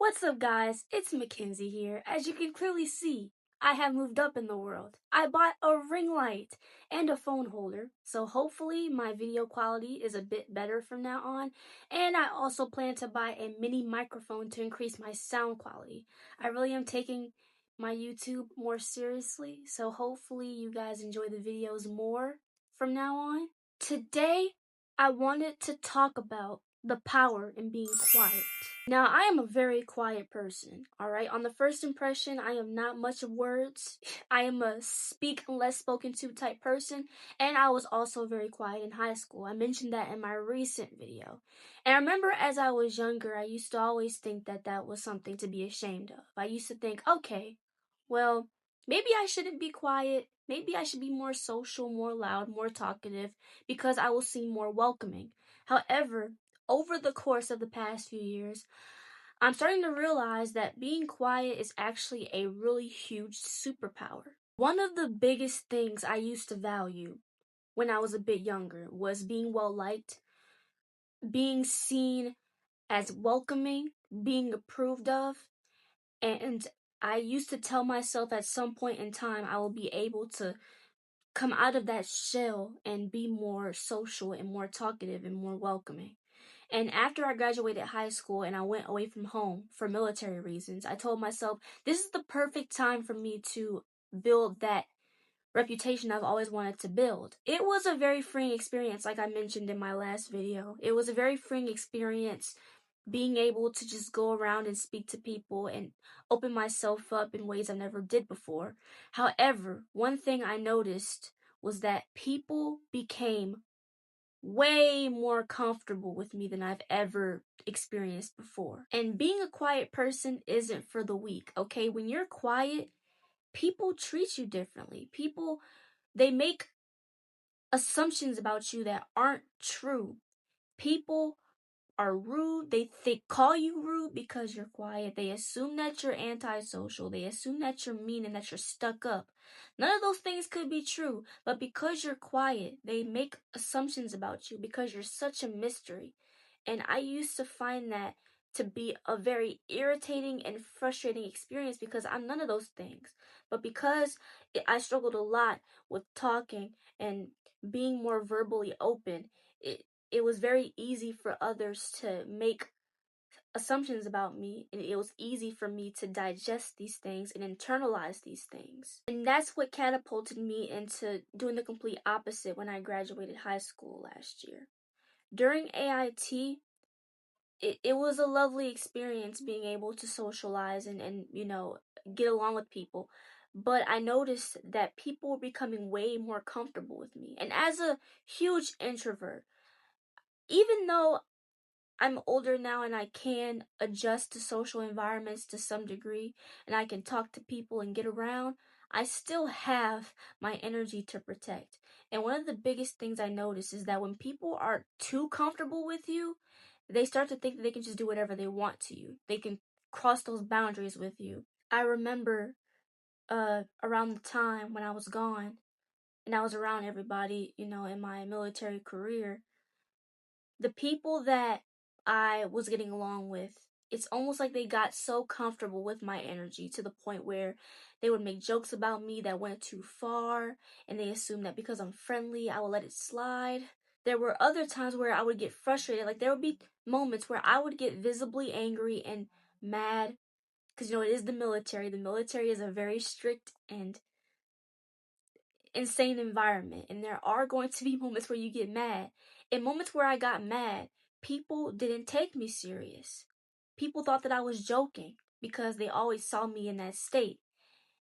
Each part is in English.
What's up, guys? It's Mackenzie here. As you can clearly see, I have moved up in the world. I bought a ring light and a phone holder, so hopefully my video quality is a bit better from now on. And I also plan to buy a mini microphone to increase my sound quality. I really am taking my YouTube more seriously, so hopefully you guys enjoy the videos more from now on. Today, I wanted to talk about the power in being quiet. Now, I am a very quiet person, alright? On the first impression, I am not much of words. I am a speak unless spoken to type person, and I was also very quiet in high school. I mentioned that in my recent video. And I remember as I was younger, I used to always think that that was something to be ashamed of. I used to think, okay, well, maybe I shouldn't be quiet. Maybe I should be more social, more loud, more talkative, because I will seem more welcoming. However, over the course of the past few years, I'm starting to realize that being quiet is actually a really huge superpower. One of the biggest things I used to value when I was a bit younger was being well liked, being seen as welcoming, being approved of, and I used to tell myself at some point in time I will be able to come out of that shell and be more social and more talkative and more welcoming. And after I graduated high school and I went away from home for military reasons, I told myself this is the perfect time for me to build that reputation I've always wanted to build. It was a very freeing experience, like I mentioned in my last video. It was a very freeing experience being able to just go around and speak to people and open myself up in ways I never did before. However, one thing I noticed was that people became way more comfortable with me than I've ever experienced before. And being a quiet person isn't for the weak, okay? When you're quiet, people treat you differently. People, they make assumptions about you that aren't true. People are rude. They call you rude because you're quiet. They assume that you're antisocial. They assume that you're mean and that you're stuck up. None of those things could be true, but because you're quiet, they make assumptions about you because you're such a mystery. And I used to find that to be a very irritating and frustrating experience because I'm none of those things. But because I struggled a lot with talking and being more verbally open, it was very easy for others to make assumptions about me, and it was easy for me to digest these things and internalize these things. And that's what catapulted me into doing the complete opposite when I graduated high school last year. During AIT, it was a lovely experience being able to socialize and get along with people. But I noticed that people were becoming way more comfortable with me. And as a huge introvert, even though I'm older now and I can adjust to social environments to some degree and I can talk to people and get around, I still have my energy to protect. And one of the biggest things I notice is that when people are too comfortable with you, they start to think that they can just do whatever they want to you. They can cross those boundaries with you. I remember around the time when I was gone and I was around everybody, in my military career, the people that I was getting along with, it's almost like they got so comfortable with my energy to the point where they would make jokes about me that went too far, and they assumed that because I'm friendly, I would let it slide. There were other times where I would get frustrated. Like, there would be moments where I would get visibly angry and mad because, it is the military. The military is a very strict and insane environment, and there are going to be moments where you get mad. In moments where I got mad, people didn't take me serious. People thought that I was joking because they always saw me in that state.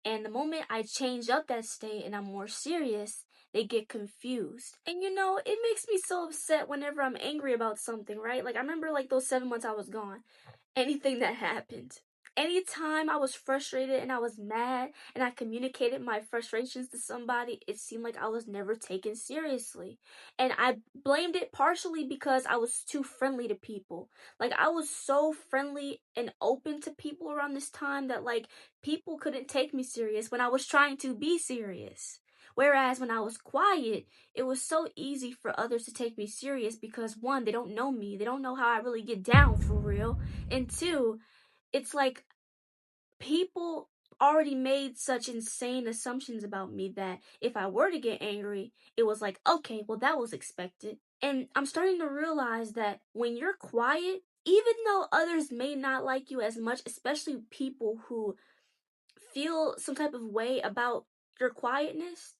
And the moment I change up that state and I'm more serious, they get confused. And it makes me so upset whenever I'm angry about something, right? Like, I remember like those 7 months I was gone. Anything that happened. Anytime I was frustrated and I was mad and I communicated my frustrations to somebody, it seemed like I was never taken seriously. And I blamed it partially because I was too friendly to people. Like, I was so friendly and open to people around this time that, like, people couldn't take me serious when I was trying to be serious. Whereas when I was quiet, it was so easy for others to take me serious because, one, they don't know me. They don't know how I really get down for real. And two, it's like people already made such insane assumptions about me that if I were to get angry, it was like, okay, well, that was expected. And I'm starting to realize that when you're quiet, even though others may not like you as much, especially people who feel some type of way about your quietness,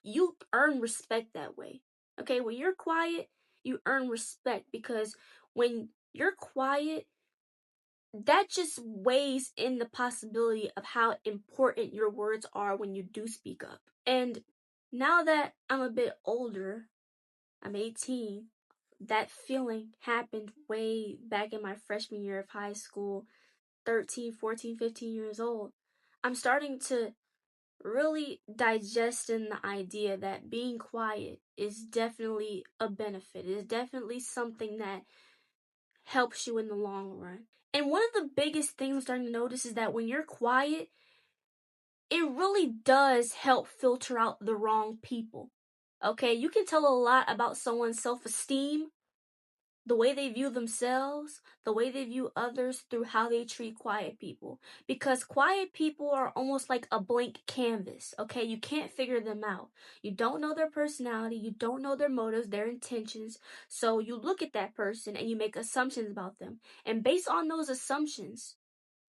you earn respect that way. Okay, when you're quiet, you earn respect because when you're quiet, that just weighs in the possibility of how important your words are when you do speak up. And now that I'm a bit older, I'm 18, that feeling happened way back in my freshman year of high school, 13, 14, 15 years old. I'm starting to really digest in the idea that being quiet is definitely a benefit. It is definitely something that helps you in the long run. And one of the biggest things I'm starting to notice is that when you're quiet, it really does help filter out the wrong people. Okay, you can tell a lot about someone's self-esteem, the way they view themselves, the way they view others through how they treat quiet people. Because quiet people are almost like a blank canvas, okay? You can't figure them out. You don't know their personality, you don't know their motives, their intentions. So you look at that person and you make assumptions about them. And based on those assumptions,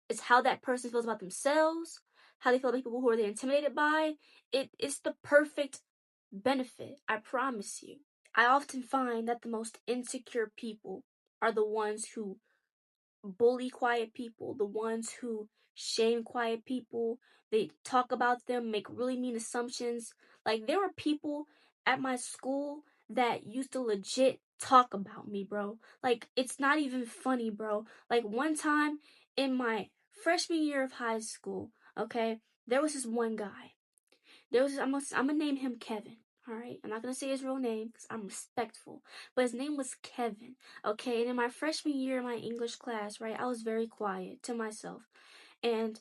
it's how that person feels about themselves, how they feel about people who are they intimidated by. It's the perfect benefit, I promise you. I often find that the most insecure people are the ones who bully quiet people, the ones who shame quiet people. They talk about them, make really mean assumptions. Like, there were people at my school that used to legit talk about me, bro. Like, it's not even funny, bro. Like, one time in my freshman year of high school, okay, there was this one guy. I'm gonna name him Kevin. All right, I'm not gonna say his real name because I'm respectful, but his name was Kevin. Okay, and in my freshman year in my English class, right, I was very quiet to myself, and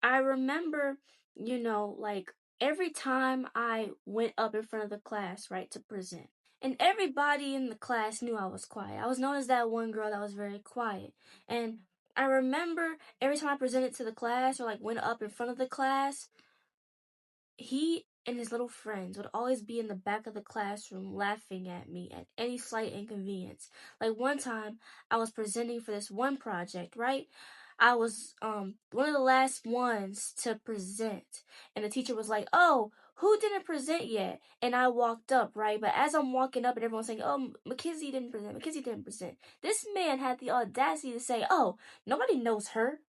I remember, like every time I went up in front of the class, right, to present, and everybody in the class knew I was quiet. I was known as that one girl that was very quiet, and I remember every time I presented to the class or like went up in front of the class, he and his little friends would always be in the back of the classroom laughing at me at any slight inconvenience. Like one time, I was presenting for this one project, right? I was one of the last ones to present, and the teacher was like, "Oh, who didn't present yet?" And I walked up, right? But as I'm walking up and everyone's saying, "Oh, Mackenzie didn't present. Mackenzie didn't present," this man had the audacity to say, "Oh, nobody knows her."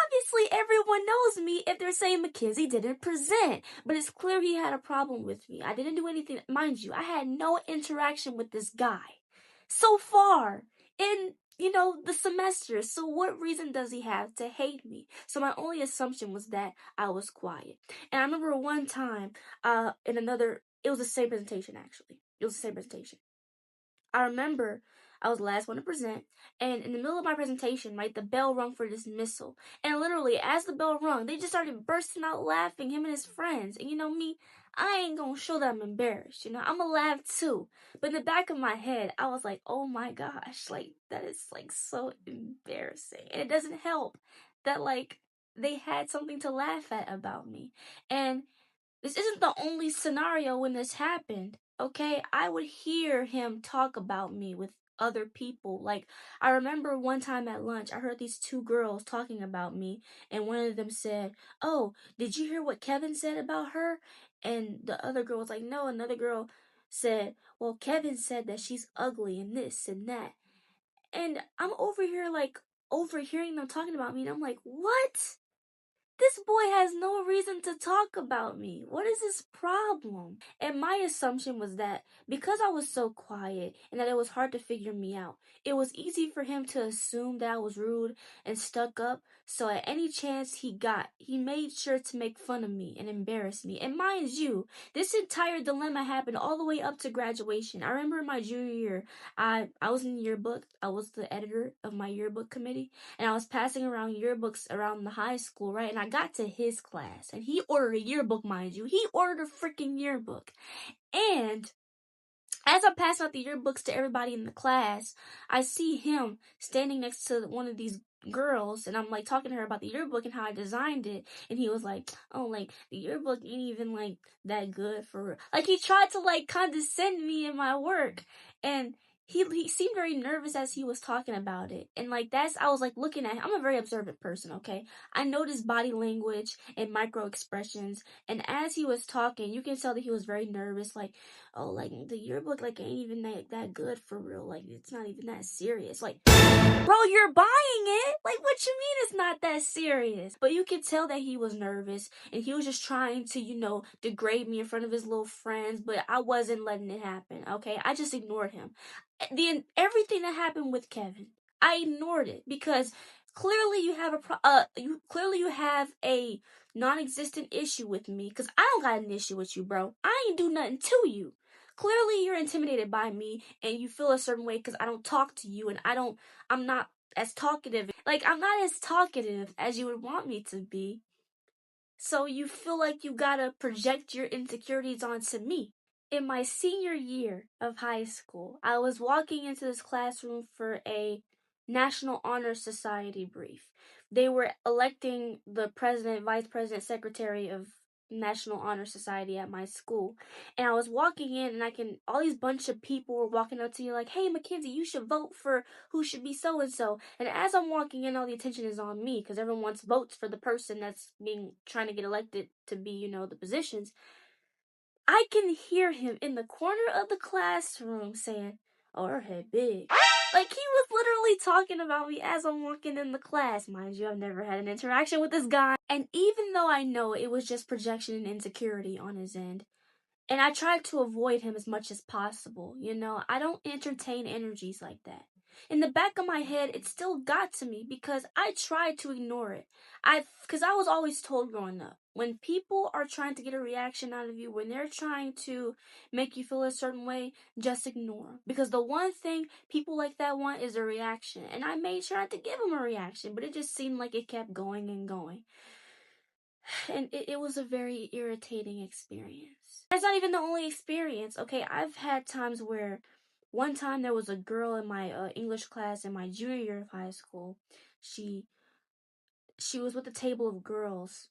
Obviously, everyone knows me if they're saying Mackenzie didn't present, but it's clear he had a problem with me. I didn't do anything. Mind you, I had no interaction with this guy so far in, the semester. So what reason does he have to hate me? So my only assumption was that I was quiet. And I remember one time, it was the same presentation actually. It was the same presentation. I remember I was the last one to present, and in the middle of my presentation, right, the bell rung for dismissal. And literally, as the bell rung, they just started bursting out laughing, him and his friends. And me, I ain't gonna show that I'm embarrassed, I'm gonna laugh too. But in the back of my head, I was like, oh my gosh, like, that is, like, so embarrassing. And it doesn't help that, like, they had something to laugh at about me. And this isn't the only scenario when this happened, okay? I would hear him talk about me with other people. Like, I remember one time at lunch, I heard these two girls talking about me, and one of them said, "Oh, did you hear what Kevin said about her?" And the other girl was like, "No." Another girl said, "Well, Kevin said that she's ugly and this and that." And I'm over here, like, overhearing them talking about me, and I'm like, what? This boy has no reason to talk about me. What is his problem? And my assumption was that because I was so quiet and that it was hard to figure me out, it was easy for him to assume that I was rude and stuck up. So at any chance he got, he made sure to make fun of me and embarrass me. And mind you, this entire dilemma happened all the way up to graduation. I remember in my junior year, I was in the yearbook. I was the editor of my yearbook committee, and I was passing around yearbooks around the high school, right? And I got to his class, and he ordered a yearbook, mind you. He ordered a freaking yearbook. And as I'm passing out the yearbooks to everybody in the class, I see him standing next to one of these girls, and I'm like talking to her about the yearbook and how I designed it, and he was like, oh, like the yearbook ain't even like that good for real. Like he tried to like condescend me in my work, and he seemed very nervous as he was talking about it. And like I was like looking at him. I'm a very observant person, okay? I noticed body language and micro expressions, and as he was talking, you can tell that he was very nervous, like, oh, like the yearbook like ain't even that good for real. Like it's not even that serious. Like, bro, you're buying it. Like, what you mean it's not that serious? But you could tell that he was nervous and he was just trying to, degrade me in front of his little friends, but I wasn't letting it happen, okay? I just ignored him. Everything that happened with Kevin, I ignored it because clearly you have you have a non-existent issue with me, because I don't got an issue with you, bro. I ain't do nothing to you. Clearly you're intimidated by me and you feel a certain way because I don't talk to you, and I'm not as talkative. Like, I'm not as talkative as you would want me to be. So you feel like you gotta project your insecurities onto me. In my senior year of high school, I was walking into this classroom for a National Honor Society brief. They were electing the president, vice president, secretary of National Honor Society at my school. And I was walking in, and all these bunch of people were walking up to me like, hey, Mackenzie, you should vote for who should be so-and-so. And as I'm walking in, all the attention is on me because everyone wants votes for the person that's trying to get elected to be, the positions. I can hear him in the corner of the classroom saying, oh, her head big. Like, he was literally talking about me as I'm walking in the class. Mind you, I've never had an interaction with this guy. And even though I know it was just projection and insecurity on his end, and I tried to avoid him as much as possible, I don't entertain energies like that. In the back of my head, it still got to me because I tried to ignore it. Because I was always told growing up, when people are trying to get a reaction out of you, when they're trying to make you feel a certain way, just ignore. Because the one thing people like that want is a reaction. And I made sure not to give them a reaction, but it just seemed like it kept going and going. And it was a very irritating experience. That's not even the only experience, okay? I've had times where one time there was a girl in my English class in my junior year of high school. She was with a table of girls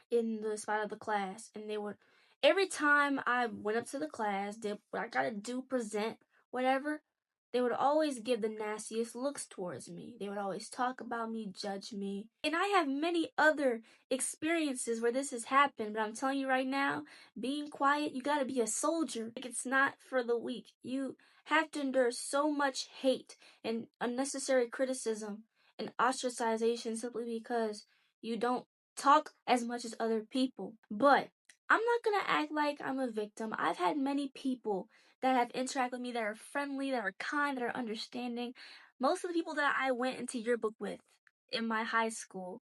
in the spot of the class, and every time I went up to the class, did what I gotta do, present, whatever, they would always give the nastiest looks towards me. They would always talk about me, judge me. And I have many other experiences where this has happened, but I'm telling you right now, being quiet, you gotta be a soldier. Like, it's not for the weak. You have to endure so much hate and unnecessary criticism and ostracization simply because you don't talk as much as other people. But I'm not gonna act like I'm a victim. I've had many people that have interacted with me that are friendly, that are kind, that are understanding. Most of the people that I went into yearbook with in my high school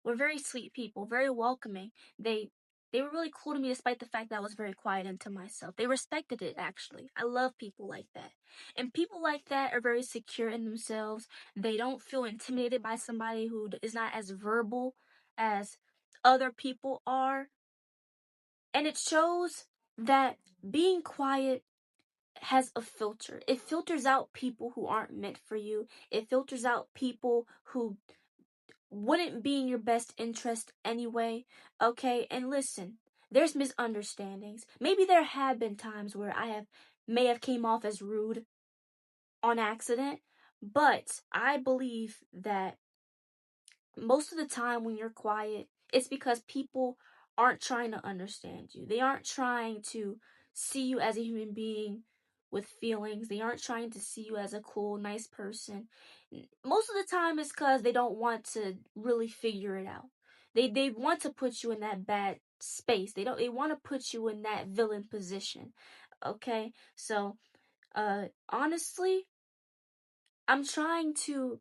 were very sweet people, very welcoming. They were really cool to me despite the fact that I was very quiet and to myself. They respected it, actually. I love people like that. And people like that are very secure in themselves. They don't feel intimidated by somebody who is not as verbal as other people are. And it shows that being quiet has a filter. It filters out people who aren't meant for you. It filters out people who wouldn't be in your best interest anyway. Okay, and listen, there's misunderstandings. Maybe there have been times where may have came off as rude on accident, but I believe that most of the time when you're quiet, it's because people aren't trying to understand you. They aren't trying to see you as a human being with feelings. They aren't trying to see you as a cool, nice person. Most of the time it's because they don't want to really figure it out. They want to put you in that bad space. They want to put you in that villain position. Okay? So, honestly, I'm trying to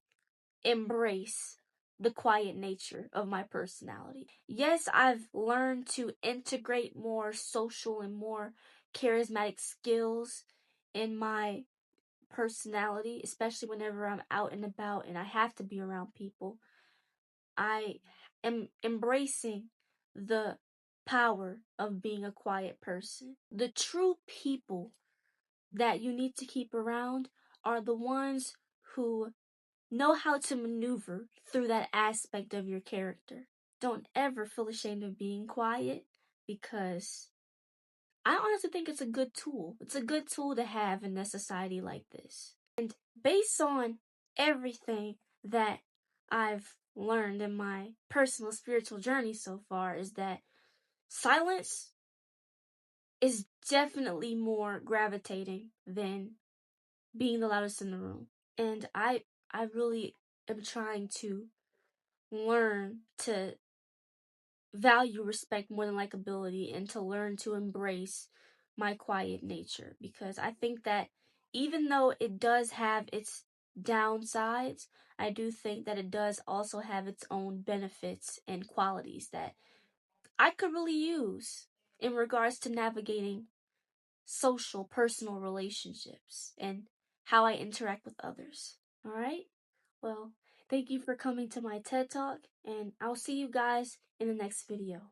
embrace the quiet nature of my personality. Yes, I've learned to integrate more social and more charismatic skills in my personality, especially whenever I'm out and about and I have to be around people. I am embracing the power of being a quiet person. The true people that you need to keep around are the ones who know how to maneuver through that aspect of your character. Don't ever feel ashamed of being quiet, because I honestly think it's a good tool. It's a good tool to have in a society like this. And based on everything that I've learned in my personal spiritual journey so far, is that silence is definitely more gravitating than being the loudest in the room. And I really am trying to learn to value respect more than likability, and to learn to embrace my quiet nature, because I think that even though it does have its downsides, I do think that it does also have its own benefits and qualities that I could really use in regards to navigating social, personal relationships and how I interact with others. All right? Well, thank you for coming to my TED Talk, and I'll see you guys in the next video.